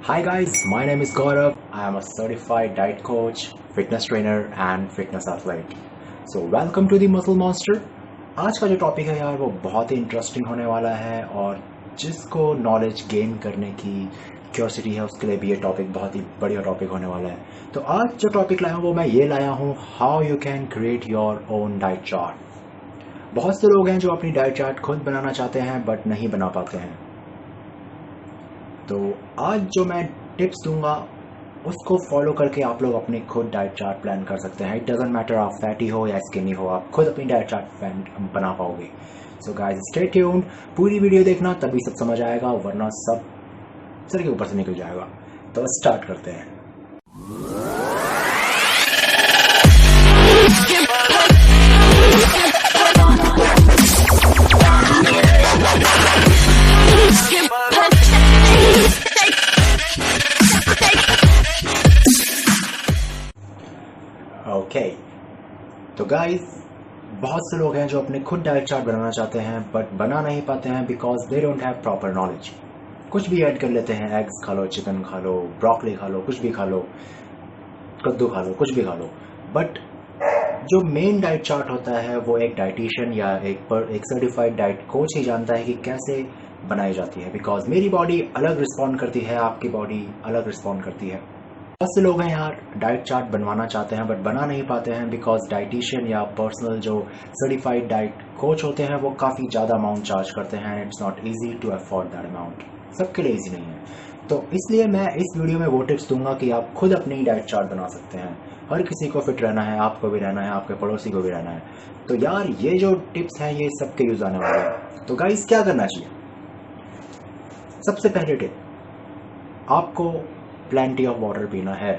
Hi guys, my name is Gaurav. I am a certified diet coach, fitness trainer and fitness athlete. So welcome to the Muscle Monster. आज का जो topic है यार वो बहुत ही interesting होने वाला है और जिसको नॉलेज गेन करने की क्यूरियोसिटी है उसके लिए भी ये टॉपिक बहुत ही बढ़िया टॉपिक होने वाला है। तो आज जो टॉपिक लाया हूँ वो मैं ये लाया हूँ, how you can create your own diet chart. बहुत से लोग हैं जो अपनी डाइट चार्ट खुद बनाना चाहते हैं बट नहीं बना पाते हैं। तो आज जो मैं टिप्स दूंगा उसको फॉलो करके आप लोग अपनी खुद डाइट चार्ट प्लान कर सकते हैं। इट डजंट मैटर आप फैटी हो या स्किनी हो, आप खुद अपनी डाइट चार्ट बना पाओगे। सो गाइस स्टे ट्यून्ड, पूरी वीडियो देखना तभी सब समझ आएगा, वरना सब सर के ऊपर से निकल जाएगा। तो स्टार्ट करते हैं। ओके तो गाइस बहुत से लोग हैं जो अपने खुद डाइट चार्ट बनाना चाहते हैं बट बना नहीं पाते हैं because they don't have proper knowledge. कुछ भी ऐड कर लेते हैं, एग्स खा लो, चिकन खा लो, ब्रोकली खा लो, कुछ भी खा लो, कद्दू खा लो, कुछ भी खा लो, बट जो मेन डाइट चार्ट होता है वो एक डाइटिशियन या एक सर्टिफाइड डाइट कोच ही जानता है कि कैसे बनाई जाती है। बिकॉज मेरी बॉडी अलग रिस्पॉन्ड करती है, आपकी बॉडी अलग रिस्पॉन्ड करती है। बहुत से लोग हैं यार डाइट चार्ट बनवाना चाहते हैं बट बना नहीं पाते हैं बिकॉज डाइटिशियन या पर्सनल जो सर्टिफाइड डाइट कोच होते हैं वो काफ़ी ज़्यादा अमाउंट चार्ज करते हैं। It's not easy to afford that amount, सबके लिए इजी नहीं है। तो इसलिए मैं इस वीडियो में वो टिप्स दूंगा कि आप खुद अपनी डाइट चार्ट बना सकते हैं। हर किसी को फिट रहना है, आपको भी रहना है, आपके पड़ोसी को भी रहना है। तो यार ये जो टिप्स हैं ये सबके यूज आने वाले हैं। तो गाइस क्या करना चाहिए? सबसे पहले टिप, आपको प्लेंटी ऑफ वाटर पीना है,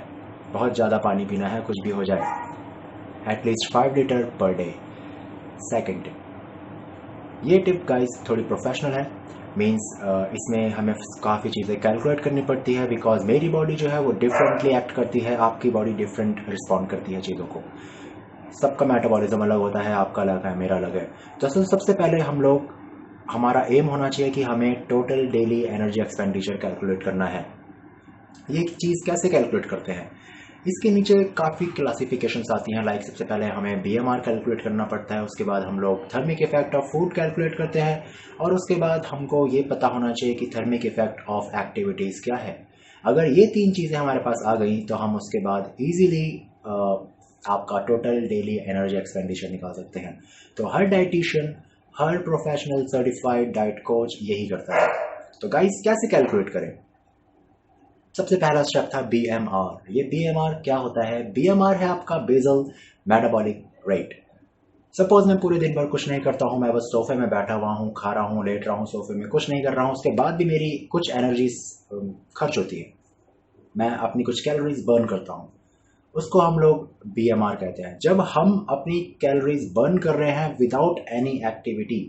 बहुत ज़्यादा पानी पीना है, कुछ भी हो जाए, at least 5 litre per day. Second tip, ये टिप गाइस थोड़ी प्रोफेशनल है, मीन्स इसमें हमें काफ़ी चीज़ें कैलकुलेट करनी पड़ती है बिकॉज मेरी बॉडी जो है वो डिफरेंटली एक्ट करती है, आपकी बॉडी डिफरेंट रिस्पॉन्ड करती है चीज़ों को। सबका मेटाबॉलिज्म अलग होता है, आपका अलग है, मेरा अलग है। तो सबसे पहले हमारा एम होना चाहिए कि हमें total daily energy expenditure calculate करना है। ये चीज़ कैसे कैलकुलेट करते हैं? इसके नीचे काफ़ी क्लासिफिकेशंस आती हैं। लाइक सबसे पहले हमें BMR कैलकुलेट करना पड़ता है, उसके बाद हम लोग thermic effect of food calculate करते हैं और उसके बाद हमको ये पता होना चाहिए कि थर्मिक इफेक्ट ऑफ एक्टिविटीज़ क्या है। अगर ये 3 चीज़ें हमारे पास आ गई तो हम उसके बाद ईजिली आपका टोटल डेली एनर्जी एक्सपेंडिचर निकाल सकते हैं। तो हर डाइटिशियन, हर प्रोफेशनल सर्टिफाइड डाइट कोच यही करता है। तो गाइस कैसे कैलकुलेट करें? सबसे पहला स्टेप था BMR। ये BMR क्या होता है? BMR है आपका बेसल मेटाबॉलिक रेट। सपोज मैं पूरे दिन भर कुछ नहीं करता हूँ, मैं बस सोफे में बैठा हुआ हूँ, खा रहा हूँ, लेट रहा हूँ सोफे में, कुछ नहीं कर रहा हूँ, उसके बाद भी मेरी कुछ एनर्जी खर्च होती है, मैं अपनी कुछ कैलोरीज बर्न करता हूँ, उसको हम लोग BMR कहते हैं। जब हम अपनी कैलोरीज बर्न कर रहे हैं विदाउट एनी एक्टिविटी,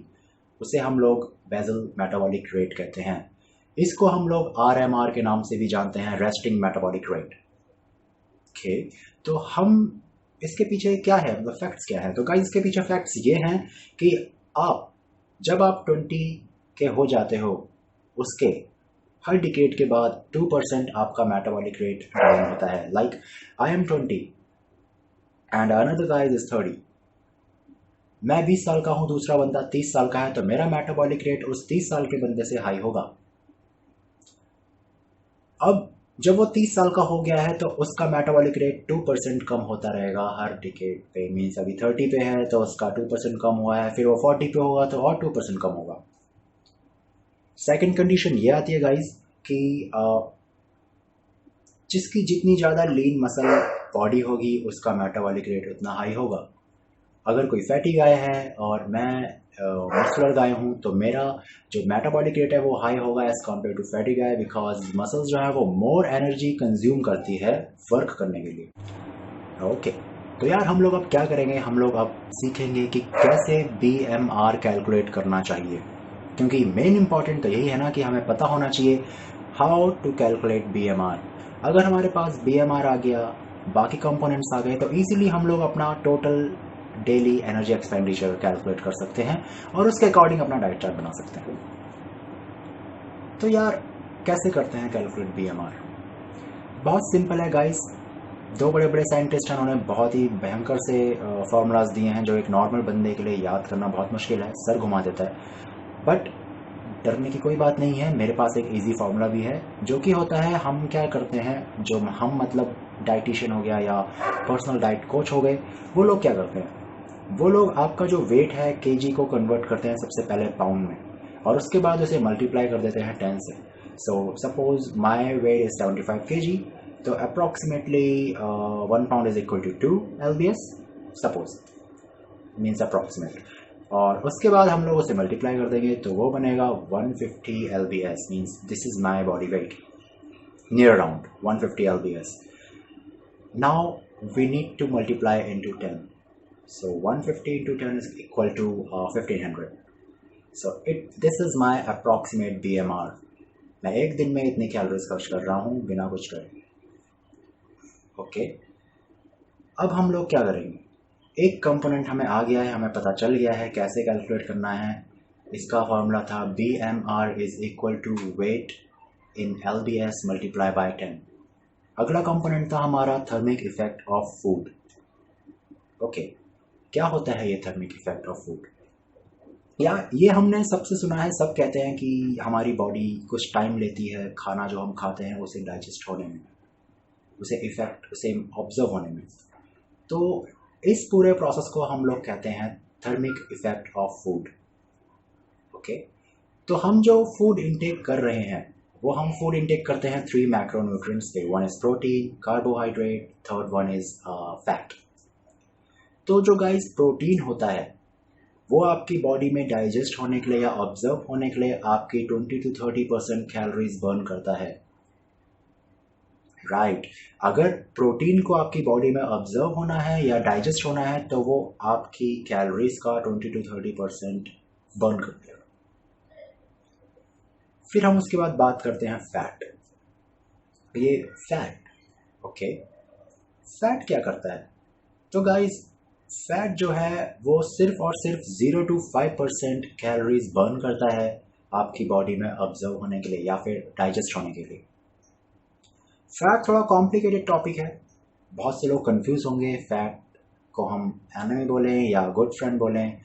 उसे हम लोग बेसल मेटाबॉलिक रेट कहते हैं। इसको हम लोग RMR के नाम से भी जानते हैं, रेस्टिंग मेटाबॉलिक रेट। ओके, तो हम इसके पीछे क्या है, मतलब फैक्ट्स क्या है? तो गाइस इसके पीछे फैक्ट्स ये हैं कि जब आप 20 के हो जाते हो, उसके हर डिकेड के बाद 2% आपका मेटाबॉलिक रेट डाउन होता है। Like I am 20 and another guys is 30। मैं 20 साल का हूं, दूसरा बंदा 30 साल का है, तो मेरा मेटाबॉलिक रेट उस 30 साल के बंदे से हाई होगा। अब जब वो 30 साल का हो गया है तो उसका मेटाबॉलिक रेट 2% कम होता रहेगा हर डिकेड पे। मीन्स अभी 30 पे है तो उसका 2% कम हुआ है, फिर वो 40 पे होगा तो और 2% कम होगा। सेकंड कंडीशन ये आती है गाइस कि जिसकी जितनी ज़्यादा लीन मसल बॉडी होगी उसका मेटाबॉलिक रेट उतना हाई होगा। अगर कोई फैटी गाय है और मैं मस्कुलर गाय हूँ तो मेरा जो मेटाबॉलिक रेट है वो हाई होगा as compare to fatty guy, because muscles जो है वो मोर एनर्जी कंज्यूम करती है वर्क करने के लिए। ओके, तो यार हम लोग अब क्या करेंगे? हम लोग अब सीखेंगे कि कैसे BMR कैलकुलेट करना चाहिए, क्योंकि मेन इंपॉर्टेंट तो यही है ना कि हमें पता होना चाहिए हाउ टू कैलकुलेट BMR। अगर हमारे पास BMR आ गया, बाकी कंपोनेंट्स आ गए, तो ईजिली हम लोग अपना total daily energy expenditure calculate कर सकते हैं और उसके अकॉर्डिंग अपना डाइट चार्ट बना सकते हैं। तो यार कैसे करते हैं कैलकुलेट BMR? बहुत सिंपल है गाइस। दो बड़े बड़े साइंटिस्ट हैं, उन्होंने बहुत ही भयंकर से फार्मूलाज दिए हैं जो एक नॉर्मल बंदे के लिए याद करना बहुत मुश्किल है, सर घुमा देता है। बट डरने की कोई बात नहीं है, मेरे पास एक इजी फार्मूला भी है जो कि होता है, हम क्या करते हैं, जो हम मतलब डाइटिशियन हो गया या पर्सनल डाइट कोच हो गए, वो लोग क्या करते हैं, वो लोग आपका जो वेट है केजी को कन्वर्ट करते हैं सबसे पहले पाउंड में, और उसके बाद उसे मल्टीप्लाई कर देते हैं 10 से। So suppose my weight is 75 kg, तो approximately 1 pound is equal to 2 LBS, suppose means approximate, और उसके बाद हम लोग उसे मल्टीप्लाई कर देंगे तो वो बनेगा 150 LBS, means this is my body weight, near around 150 LBS. Now we need to multiply into 10, so 150 into 10 is equal to 1500. So this is my approximate BMR. मैं एक दिन में इतनी कैलोरीज खर्च कर रहा हूँ बिना कुछ करे। ओके, अब हम लोग क्या करेंगे, एक कंपोनेंट हमें आ गया है, हमें पता चल गया है कैसे कैलकुलेट करना है। इसका फॉर्मूला था BMR is equal to weight in LBS multiply by 10। अगला कंपोनेंट था हमारा thermic effect of food. Okay, क्या होता है ये थर्मिक इफेक्ट ऑफ फूड? या ये हमने सबसे सुना है, सब कहते हैं कि हमारी बॉडी कुछ टाइम लेती है खाना जो हम खाते हैं उसे डाइजेस्ट होने में, उसे इफेक्ट, उसे ऑब्जर्व होने में। तो इस पूरे प्रोसेस को हम लोग कहते हैं thermic effect of food. Okay, तो हम जो फूड इंटेक कर रहे हैं वो हम फूड इंटेक करते हैं 3 मैक्रोन्यूट्रिएंट्स से। One is protein, carbohydrate, third one is fat. तो जो गाइस प्रोटीन होता है वो आपकी बॉडी में डाइजेस्ट होने के लिए या ऑब्जर्व होने के लिए आपकी 20 to 30% कैलोरीज बर्न करता है, राइट। अगर प्रोटीन को आपकी बॉडी में ऑब्जर्व होना है या डाइजेस्ट होना है तो वो आपकी कैलोरीज का 20 to 30% बर्न कर देगा। फिर हम उसके बाद बात करते हैं फैट। ये फैट, ओके, फैट क्या करता है? तो गाइस फैट जो है वो सिर्फ और सिर्फ 0 to 5% कैलोरीज बर्न करता है आपकी बॉडी में ऑब्जर्व होने के लिए या फिर डाइजेस्ट होने के लिए। फैट थोड़ा कॉम्प्लिकेटेड टॉपिक है, बहुत से लोग कंफ्यूज होंगे। फैट को हम एनिमी बोलें या गुड फ्रेंड बोलें,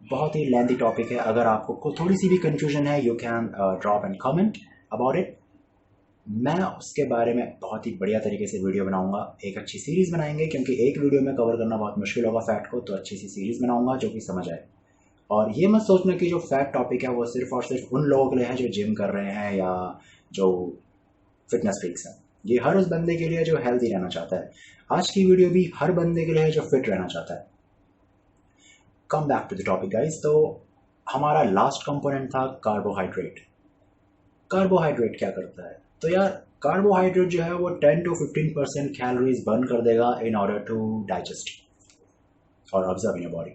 बहुत ही लेंथी टॉपिक है। अगर आपको थोड़ी सी भी कंफ्यूजन है, you can drop and comment about it. मैं उसके बारे में बहुत ही बढ़िया तरीके से वीडियो बनाऊंगा, एक अच्छी सीरीज़ बनाएंगे, क्योंकि एक वीडियो में कवर करना बहुत मुश्किल होगा फैट को, तो अच्छी सी सीरीज़ बनाऊंगा जो कि समझ आए। और ये मत सोचना कि जो फैट टॉपिक है वो सिर्फ और सिर्फ उन लोगों के लिए है जो जिम कर रहे हैं या जो फिटनेस फ्रीक्स हैं। ये हर उस बंदे के लिए जो हेल्दी रहना चाहता है। आज की वीडियो भी हर बंदे के लिए है जो फिट रहना चाहता है। Come back to the topic guys. तो हमारा लास्ट कंपोनेंट था कार्बोहाइड्रेट। कार्बोहाइड्रेट क्या करता है? तो यार कार्बोहाइड्रेट जो है वो 10 to 15% कैलोरीज बर्न कर देगा इन ऑर्डर टू डाइजेस्ट और ऑब्जर्व इन योर बॉडी।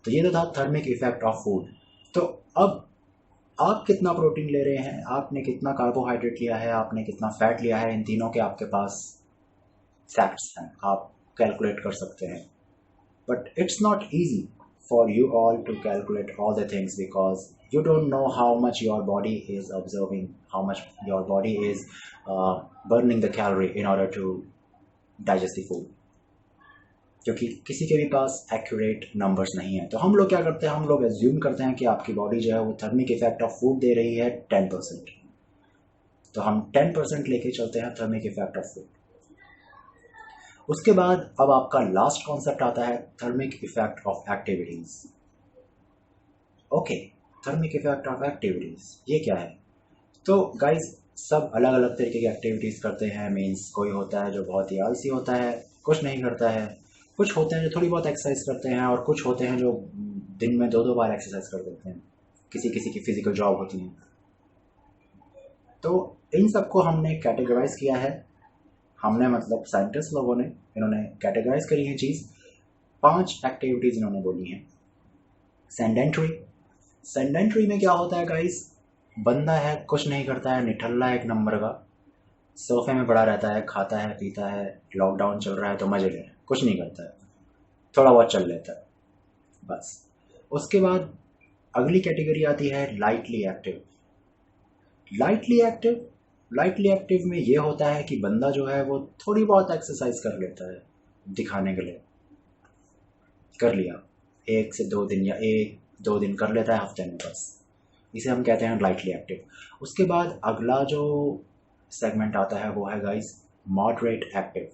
तो ये तो था थर्मिक इफेक्ट ऑफ फूड। तो अब आप कितना प्रोटीन ले रहे हैं, आपने कितना कार्बोहाइड्रेट लिया है, आपने कितना फैट लिया है, इन तीनों के आपके पास फैक्ट्स हैं, आप कैलकुलेट कर सकते हैं। But it's not easy for you all to calculate all the things because you don't know how much your body is observing, how much your body is burning the calorie in order to digest the food, क्योंकि किसी के भी पास accurate numbers नहीं है। तो हम लोग क्या करते हैं, हम लोग एज्यूम करते हैं कि आपकी बॉडी जो है वो थर्मिक इफेक्ट ऑफ फूड दे रही है 10%, तो हम 10% लेके चलते हैं थर्मिक इफेक्ट ऑफ फूड। उसके बाद अब आपका लास्ट कॉन्सेप्ट आता है thermic effect of activities. Okay, thermic effect of activities ये क्या है? तो गाइस सब अलग अलग तरीके की एक्टिविटीज करते हैं। मीन्स कोई होता है जो बहुत ही आलसी होता है, कुछ नहीं करता है, कुछ होते हैं जो थोड़ी बहुत एक्सरसाइज करते हैं, और कुछ होते हैं जो दिन में 2-2 बार एक्सरसाइज कर देते हैं। किसी किसी की फिजिकल जॉब होती है। तो इन सबको हमने कैटेगराइज किया है, हमने मतलब साइंटिस्ट लोगों ने, इन्होंने कैटेगराइज करी है चीज़। 5 एक्टिविटीज इन्होंने बोली हैं। सेडेंटरी, सेडेंटरी में क्या होता है गाइस, बंदा है कुछ नहीं करता है, निठल्ला एक नंबर का, सोफे में पड़ा रहता है, खाता है पीता है, लॉकडाउन चल रहा है तो मजे ले रहा है, कुछ नहीं करता है, थोड़ा बहुत चल लेता है बस। उसके बाद अगली कैटेगरी आती है लाइटली एक्टिव। लाइटली एक्टिव में ये होता है कि बंदा जो है वो थोड़ी बहुत एक्सरसाइज कर लेता है दिखाने के लिए, कर लिया 1 से 2 दिन या 1-2 दिन कर लेता है हफ्ते में बस, इसे हम कहते हैं लाइटली एक्टिव। उसके बाद अगला जो सेगमेंट आता है वो है guys moderate active.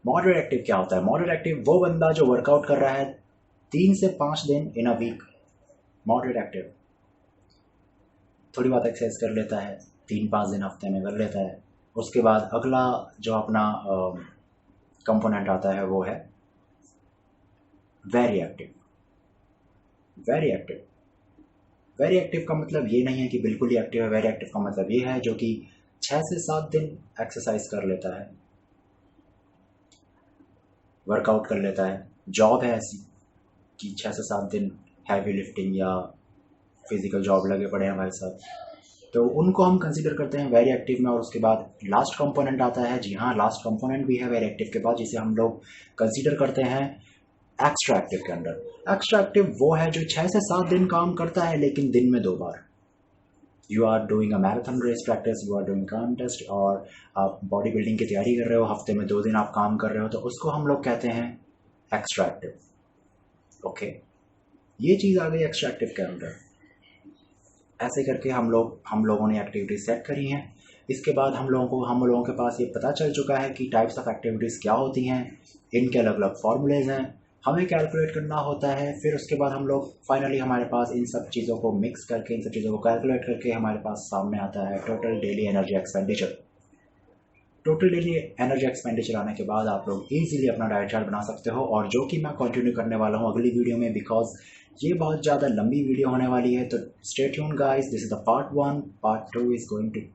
Moderate active क्या होता है? मॉडरेट एक्टिव वो बंदा जो वर्कआउट कर रहा है 3 से 5 दिन इन अ वीक, मॉडरेट एक्टिव। थोड़ी बहुत एक्सरसाइज कर लेता है 3-5 दिन हफ्ते में कर लेता है। उसके बाद अगला जो अपना कंपोनेंट आता है वो है वेरी एक्टिव। वेरी एक्टिव का मतलब ये नहीं है कि बिल्कुल ही एक्टिव है, वेरी एक्टिव का मतलब ये है जो कि 6 से 7 दिन एक्सरसाइज कर लेता है, वर्कआउट कर लेता है। जॉब है ऐसी कि 6 से 7 दिन हैवी लिफ्टिंग या फिजिकल जॉब लगे पड़े हैं हमारे साथ, तो उनको हम कंसीडर करते हैं वेरी एक्टिव में। और उसके बाद लास्ट कंपोनेंट आता है, जी हाँ लास्ट कंपोनेंट भी है वेरी एक्टिव के बाद, जिसे हम लोग कंसीडर करते हैं एक्स्ट्रा एक्टिव के अंडर। एक्स्ट्रा एक्टिव वो है जो 6 से 7 दिन काम करता है लेकिन दिन में 2 बार। You are doing a marathon race practice, you are doing contest, और आप बॉडी बिल्डिंग की तैयारी कर रहे हो, हफ्ते में 2 दिन आप काम कर रहे हो, तो उसको हम लोग कहते हैं एक्स्ट्रा एक्टिव। ओके, ये चीज़ आ गई एक्स्ट्रा एक्टिव के अंदर। ऐसे करके हम लोगों ने एक्टिविटीज सेट करी हैं। इसके बाद हम लोगों के पास ये पता चल चुका है कि टाइप्स ऑफ एक्टिविटीज़ क्या होती हैं, इनके अलग अलग फॉर्मूलेज हैं, हमें कैलकुलेट करना होता है। फिर उसके बाद हम लोग फाइनली हमारे पास इन सब चीज़ों को मिक्स करके, इन सब चीज़ों को कैलकुलेट करके हमारे पास सामने आता है total daily energy expenditure. Total daily energy expenditure आने के बाद आप लोग इजीली अपना डाइट चार्ट बना सकते हो, और जो कि मैं कंटिन्यू करने वाला हूँ अगली वीडियो में, बिकॉज ये बहुत ज़्यादा लंबी वीडियो होने वाली है। तो stay tuned guys, this is the part 1, part 2 is going to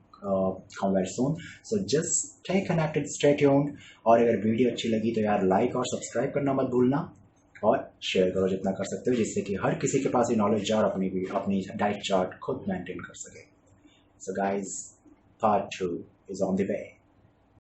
come very soon, so just stay connected, stay tuned। और अगर वीडियो अच्छी लगी तो यार लाइक और सब्सक्राइब करना मत भूलना, और शेयर करो जितना कर सकते हो, जिससे कि हर किसी के पास ये नॉलेज जाए और अपनी डाइट चार्ट खुद मेंटेन कर सके। So guys, part 2 is on the way।